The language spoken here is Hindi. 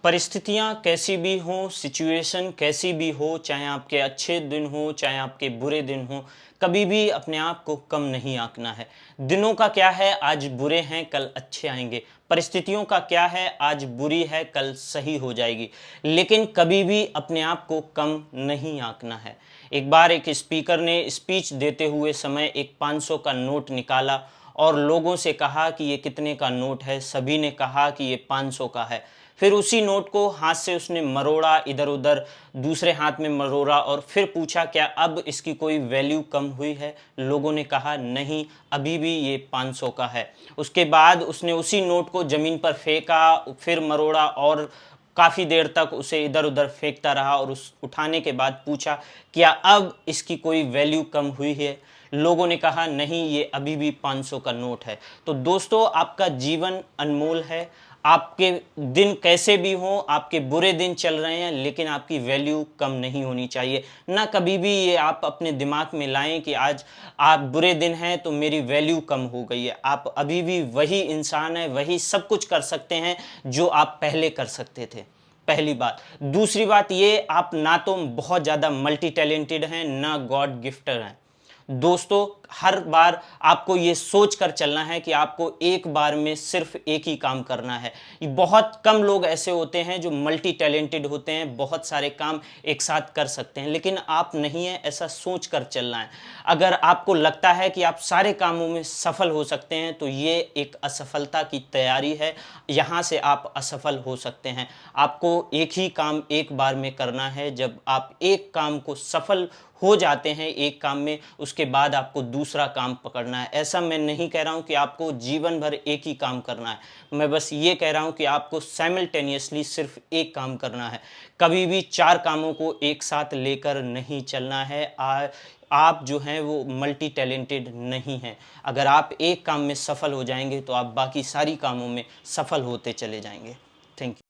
परिस्थितियाँ कैसी भी हों, सिचुएशन कैसी भी हो, चाहे आपके अच्छे दिन हों, चाहे आपके बुरे दिन हों, कभी भी अपने आप को कम नहीं आंकना है। दिनों का क्या है, आज बुरे हैं, कल अच्छे आएँगे। परिस्थितियों का क्या है, आज बुरी है, कल सही हो जाएगी। लेकिन कभी भी अपने आप को कम नहीं आंकना है। एक बार एक स्पीकर ने स्पीच देते हुए समय एक 500 का नोट निकाला और लोगों से कहा कि ये कितने का नोट है? सभी ने कहा कि ये 500 का है। फिर उसी नोट को हाथ से उसने मरोड़ा, इधर-उधर दूसरे हाथ में मरोड़ा और फिर पूछा, क्या अब इसकी कोई वैल्यू कम हुई है? लोगों ने कहा नहीं, अभी भी ये 500 का है। उसके बाद उसने उसी नोट को ज़मीन पर फेंका, फिर मरोड़ा और काफ़ी देर तक उसे इधर-उधर फेंकता रहा और उस उठाने के बाद पूछा, क्या अब इसकी कोई वैल्यू कम हुई है? लोगों ने कहा नहीं, ये अभी भी 500 का नोट है। तो दोस्तों, आपका जीवन अनमोल है। आपके दिन कैसे भी हों, आपके बुरे दिन चल रहे हैं, लेकिन आपकी वैल्यू कम नहीं होनी चाहिए। ना कभी भी ये आप अपने दिमाग में लाएँ कि आज आप बुरे दिन हैं तो मेरी वैल्यू कम हो गई है। आप अभी भी वही इंसान हैं, वही सब कुछ कर सकते हैं जो आप पहले कर सकते थे। पहली बात। दूसरी बात ये, आप ना तो बहुत ज़्यादा मल्टी टैलेंटेड हैं, ना गॉड गिफ्टर हैं। दोस्तों, हर बार आपको ये सोच कर चलना है कि आपको एक बार में सिर्फ एक ही काम करना है। ये बहुत कम लोग ऐसे होते हैं जो मल्टी टैलेंटेड होते हैं, बहुत सारे काम एक साथ कर सकते हैं, लेकिन आप नहीं हैं, ऐसा सोच कर चलना है। अगर आपको लगता है कि आप सारे कामों में सफल हो सकते हैं, तो ये एक असफलता की तैयारी है, यहाँ से आप असफल हो सकते हैं। आपको एक ही काम एक बार में करना है। जब आप एक काम को सफल हो जाते हैं एक काम में, उसके बाद आपको दूसरा काम पकड़ना है। ऐसा मैं नहीं कह रहा हूँ कि आपको जीवन भर एक ही काम करना है। मैं बस ये कह रहा हूँ कि आपको साइमल्टेनियसली सिर्फ एक काम करना है। कभी भी 4 कामों को एक साथ लेकर नहीं चलना है। आप जो हैं वो मल्टी टैलेंटेड नहीं हैं। अगर आप एक काम में सफल हो जाएँगे, तो आप बाकी सारी कामों में सफल होते चले जाएँगे। Thank you.